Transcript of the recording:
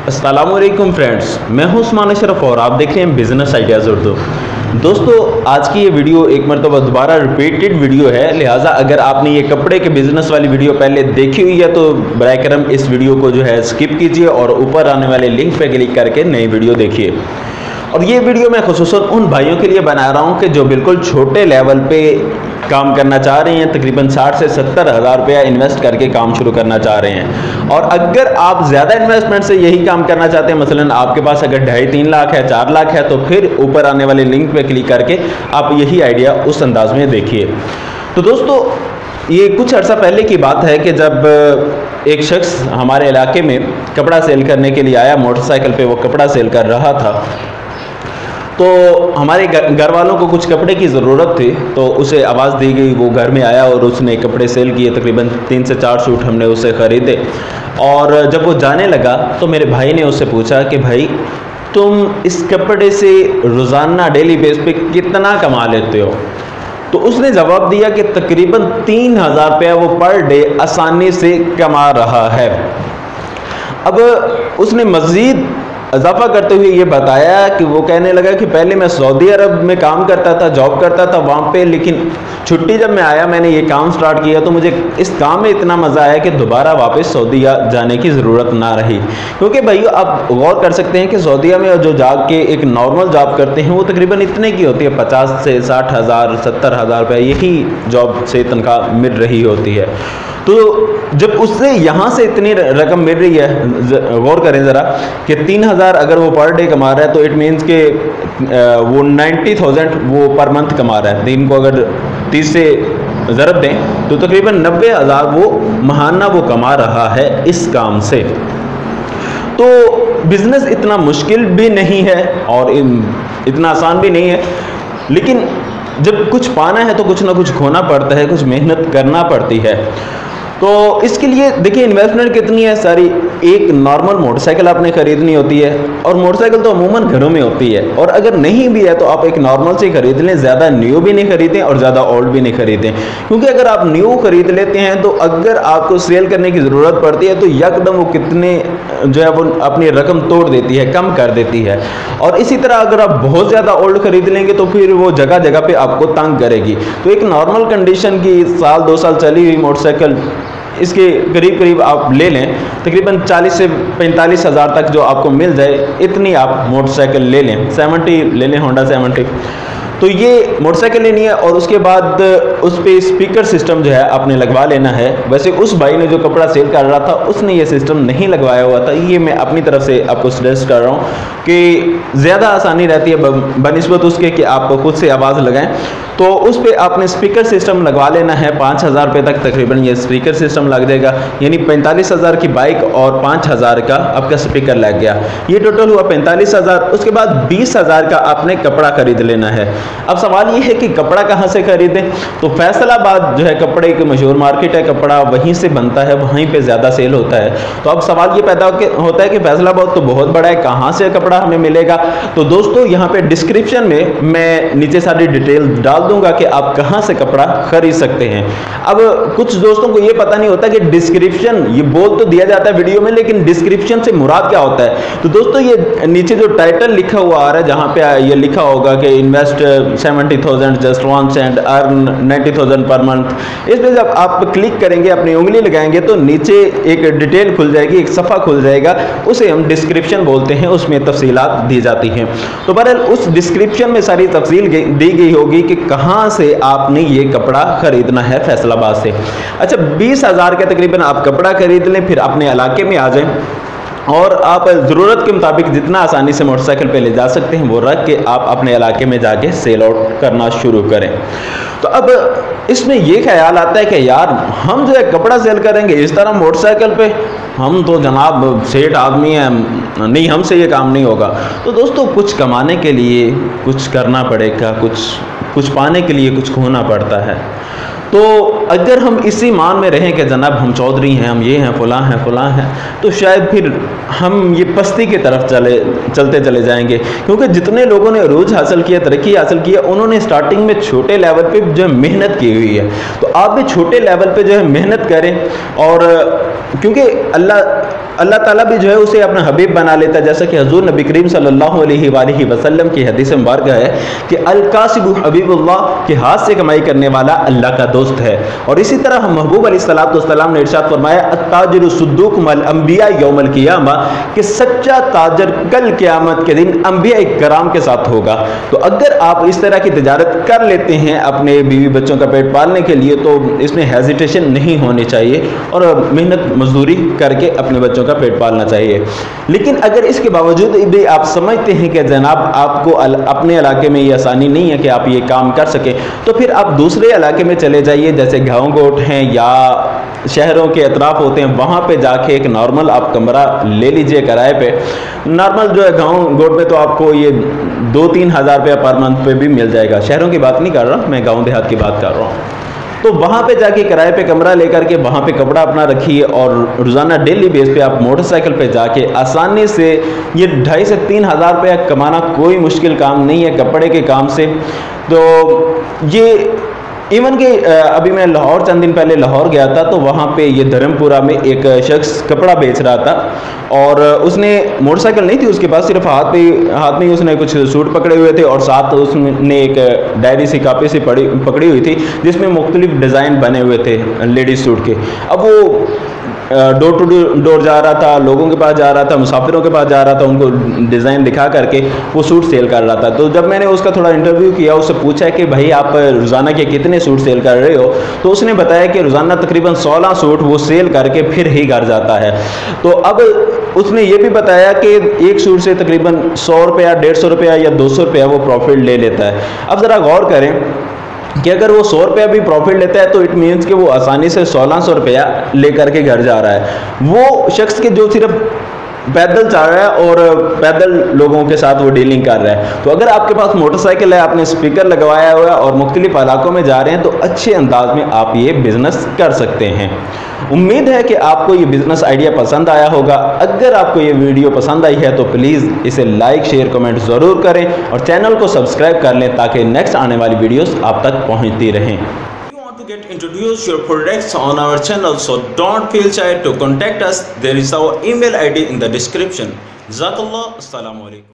अस्सलामुअलैकुम फ्रेंड्स, मैं हूं उस्मान अशरफ और आप देख रहे हैं बिजनेस आइडियाज़ उर्दू। दोस्तों, आज की ये वीडियो एक मरतबा दोबारा रिपीटेड वीडियो है, लिहाजा अगर आपने ये कपड़े के बिजनेस वाली वीडियो पहले देखी हुई है तो बराए करम इस वीडियो को जो है स्किप कीजिए और ऊपर आने वाले लिंक पे क्लिक करके नई वीडियो देखिए। और ये वीडियो मैं खुसूसन उन भाइयों के लिए बना रहा हूँ कि जो बिल्कुल छोटे लेवल पे काम करना चाह रहे हैं, तकरीबन 60 से 70 हज़ार रुपया इन्वेस्ट करके काम शुरू करना चाह रहे हैं। और अगर आप ज़्यादा इन्वेस्टमेंट से यही काम करना चाहते हैं, मसलन आपके पास अगर 2.5-3 लाख है, 4 लाख है, तो फिर ऊपर आने वाले लिंक पे क्लिक करके आप यही आइडिया उस अंदाज में देखिए। तो दोस्तों, ये कुछ अर्सा पहले की बात है कि जब एक शख्स हमारे इलाके में कपड़ा सेल करने के लिए आया, मोटरसाइकिल पे वो कपड़ा सेल कर रहा था, तो हमारे घर वालों को कुछ कपड़े की ज़रूरत थी, तो उसे आवाज़ दी गई, वो घर में आया और उसने कपड़े सेल किए। तकरीबन 3 से 4 सूट हमने उससे ख़रीदे। और जब वो जाने लगा तो मेरे भाई ने उससे पूछा कि भाई, तुम इस कपड़े से रोज़ाना डेली बेस पे कितना कमा लेते हो? तो उसने जवाब दिया कि तकरीबन 3,000 रुपया वो पर डे आसानी से कमा रहा है। अब उसने मज़ीद इजाफा करते हुए ये बताया कि वो कहने लगा कि पहले मैं सऊदी अरब में काम करता था, जॉब करता था वहाँ पे, लेकिन छुट्टी जब मैं आया, मैंने ये काम स्टार्ट किया तो मुझे इस काम में इतना मज़ा आया कि दोबारा वापस सऊदीया जाने की ज़रूरत ना रही। क्योंकि भाइयों, आप गौर कर सकते हैं कि सऊदीया में जो जाके एक नॉर्मल जॉब करते हैं वो तकरीबन इतने की होती है, 50 से 60 हज़ार 70 हज़ार रुपये यही जॉब से तनख्वाह मिल रही होती है। तो जब उससे यहाँ से इतनी रकम मिल रही है, गौर करें ज़रा कि 3,000 अगर वो पर डे कमा रहा है तो इट मीन्स के वो 90,000 वो पर मंथ कमा रहा है। दिन को अगर 30 से ज़रब दें तो तकरीबन 90,000 वो महाना वो कमा रहा है इस काम से। तो बिज़नेस इतना मुश्किल भी नहीं है और इतना आसान भी नहीं है, लेकिन जब कुछ पाना है तो कुछ ना कुछ खोना पड़ता है, कुछ मेहनत करना पड़ती है। तो इसके लिए देखिए इन्वेस्टमेंट कितनी है सारी। एक नॉर्मल मोटरसाइकिल आपने खरीदनी होती है, और मोटरसाइकिल तो अमूमन घरों में होती है, और अगर नहीं भी है तो आप एक नॉर्मल से खरीद लें, ज़्यादा न्यू भी नहीं खरीदें और ज़्यादा ओल्ड भी नहीं खरीदें। क्योंकि अगर आप न्यू खरीद लेते हैं तो अगर आपको सेल करने की ज़रूरत पड़ती है तो यकदम वो कितने जो है वो अपनी रकम तोड़ देती है, कम कर देती है। और इसी तरह अगर आप बहुत ज़्यादा ओल्ड खरीद लेंगे तो फिर वो जगह जगह पे आपको तंग करेगी। तो एक नॉर्मल कंडीशन की 1-2 साल चली हुई मोटरसाइकिल, इसके करीब करीब आप ले लें, तकरीबन 40 से 45 हज़ार तक जो आपको मिल जाए, इतनी आप मोटरसाइकिल ले लें। 70 ले लें, होंडा 70। तो ये मोटरसाइकिल लेनी है और उसके बाद उस पर स्पीकर सिस्टम जो है आपने लगवा लेना है। वैसे उस भाई ने जो कपड़ा सेल कर रहा था उसने ये सिस्टम नहीं लगवाया हुआ था, ये मैं अपनी तरफ से आपको सजेस्ट कर रहा हूँ कि ज़्यादा आसानी रहती है बनिस्बत उसके कि आप खुद से आवाज़ लगाएं। तो उस पर आपने स्पीकर सिस्टम लगवा लेना है। 5,000 रुपये तक तकरीबन ये स्पीकर सिस्टम लग जाएगा, यानी 45,000 की बाइक और 5,000 का आपका स्पीकर लग गया, ये टोटल हुआ 45,000। उसके बाद 20,000 का आपने कपड़ा खरीद लेना है। अब सवाल ये है कि कपड़ा कहाँ से खरीदें? तो फैसलाबाद जो है कपड़े की मशहूर मार्केट है, कपड़ा वहीं से बनता है, वहीं पे ज़्यादा सेल होता है। तो अब सवाल ये पैदा होता है कि फैसलाबाद तो बहुत बड़ा है, कहाँ से कपड़ा हमें मिलेगा? तो दोस्तों, यहाँ पे डिस्क्रिप्शन में मैं नीचे सारी डिटेल डाल दूंगा कि आप कहाँ से कपड़ा खरीद सकते हैं। अब कुछ दोस्तों को ये पता नहीं होता कि डिस्क्रिप्शन, ये बोल तो दिया जाता है वीडियो में, लेकिन डिस्क्रिप्शन से मुराद क्या होता है? तो दोस्तों, ये नीचे जो टाइटल लिखा हुआ आ रहा है, जहाँ पे ये लिखा होगा कि invest 70,000 just once and earn 90,000 per month, इस पर जब आप क्लिक करेंगे, अपनी उंगली लगाएंगे तो नीचे एक डिटेल खुल जाएगी, एक सफ़ा खुल जाएगा, उसे हम डिस्क्रिप्शन बोलते हैं। उसमें तफसीलात दी जाती हैं। तो बहरहाल उस डिस्क्रिप्शन में सारी तफसील दी गई होगी कि कहाँ से आपने ये कपड़ा खरीदना है फैसलाबाद से। अच्छा, 20,000 के तकरीबन आप कपड़ा खरीद लें, फिर अपने इलाके में आ जाएं और आप ज़रूरत के मुताबिक जितना आसानी से मोटरसाइकिल पे ले जा सकते हैं वो रख के आप अपने इलाके में जाके सेल आउट करना शुरू करें। तो अब इसमें ये ख्याल आता है कि यार, हम जो है कपड़ा सेल करेंगे इस तरह मोटरसाइकिल पे, हम तो जनाब सेठ आदमी हैं, नहीं, हमसे ये काम नहीं होगा। तो दोस्तों, कुछ कमाने के लिए कुछ करना पड़ेगा, कुछ पाने के लिए कुछ खोना पड़ता है। तो अगर हम इसी मान में रहें कि जनाब हम चौधरी हैं, हम ये हैं, फलां हैं, तो शायद फिर हम ये पस्ती की तरफ चलते चले जाएंगे। क्योंकि जितने लोगों ने रोज़ हासिल किया, तरक्की हासिल किया, उन्होंने स्टार्टिंग में छोटे लेवल पे जो है मेहनत की हुई है। तो आप भी छोटे लेवल पे जो है मेहनत करें, और क्योंकि अल्लाह अल्लाह ताला भी जो है उसे अपना हबीब बना लेता है, जैसा कि हुजूर नबी करीम सल्लल्लाहु अलैहि वसल्लम की हदीस मुबारक है कि अल कासिबु हबीबुल्लाह, के हाथ से कमाई करने वाला अल्लाह का दोस्त है। और इसी तरह महबूब अलैहिस्सलाम ने इरशाद फरमाया अत्ताजिरु सुद्दूक मल अंबिया यौमल क़ियामा, कि सच्चा ताजर कल क़यामत के दिन अंबिया इकराम के साथ होगा। तो अगर आप इस तरह की तिजारत कर लेते हैं अपने बीवी बच्चों का पेट पालने के लिए तो इसमें हेजिटेशन नहीं होनी चाहिए और मेहनत मजदूरी करके अपने बच्चों का पेट पालना चाहिए। लेकिन अगर इसके बावजूद भी आप समझते हैं कि जनाब आपको अपने इलाके में ये आसानी नहीं है कि आप ये काम कर सकें, तो फिर आप दूसरे इलाके में चले जाइए, जैसे गाँव गोट हैं या शहरों के अतराफ होते हैं, वहाँ पे जाके एक नॉर्मल आप कमरा ले लीजिए किराए पे। नॉर्मल जो है गाँव गोट में तो आपको ये 2-3 हज़ार रुपया पर मंथ पे भी मिल जाएगा। शहरों की बात नहीं कर रहा, मैं गाँव देहात की बात कर रहा हूँ। तो वहाँ पे जाके किराए पे कमरा लेकर के वहाँ पे कपड़ा अपना रखिए और रोज़ाना डेली बेस पे आप मोटरसाइकिल पे जाके आसानी से ये 2,500 से 3,000 रुपया कमाना कोई मुश्किल काम नहीं है कपड़े के काम से। तो ये इवन कि अभी मैं लाहौर चंद दिन पहले लाहौर गया था, तो वहाँ पे ये धर्मपुरा में एक शख्स कपड़ा बेच रहा था और उसने मोटरसाइकिल नहीं थी उसके पास, सिर्फ हाथ में ही उसने कुछ सूट पकड़े हुए थे और साथ उसने एक डायरी सी कापी से पकड़ी हुई थी जिसमें मुख्तलिफ डिज़ाइन बने हुए थे लेडीज़ सूट के। अब वो डोर टू डोर जा रहा था, लोगों के पास जा रहा था, मुसाफिरों के पास जा रहा था, उनको डिज़ाइन दिखा करके वो सूट सेल कर रहा था। तो जब मैंने उसका थोड़ा इंटरव्यू किया, उससे पूछा कि भाई आप रोज़ाना के कितने सूट सेल कर रहे हो, तो उसने बताया कि रोज़ाना तकरीबन 16 सूट वो सेल करके फिर ही घर जाता है। तो अब उसने ये भी बताया कि एक सूट से तकरीबन 100 रुपया, 150 रुपया या 200 रुपया वो प्रॉफिट ले लेता है। अब ज़रा गौर करें कि अगर वो 100 रुपया भी प्रॉफिट लेता है तो इट मीन्स कि वो आसानी से 1600 रुपया लेकर के घर जा रहा है। वो शख्स के जो सिर्फ पैदल चल रहा है और पैदल लोगों के साथ वो डीलिंग कर रहा है। तो अगर आपके पास मोटरसाइकिल है, आपने स्पीकर लगवाया हुआ है और मुख्तलिफ इलाकों में जा रहे हैं, तो अच्छे अंदाज में आप ये बिज़नेस कर सकते हैं। उम्मीद है कि आपको ये बिज़नेस आइडिया पसंद आया होगा। अगर आपको ये वीडियो पसंद आई है तो प्लीज़ इसे लाइक, शेयर, कमेंट ज़रूर करें और चैनल को सब्सक्राइब कर लें ताकि नेक्स्ट आने वाली वीडियोस आप तक पहुंचती रहें। To get introduce your products on our channel, so don't feel shy to contact us. There is our email ID in the description. Jazakallah. Assalamu alaikum.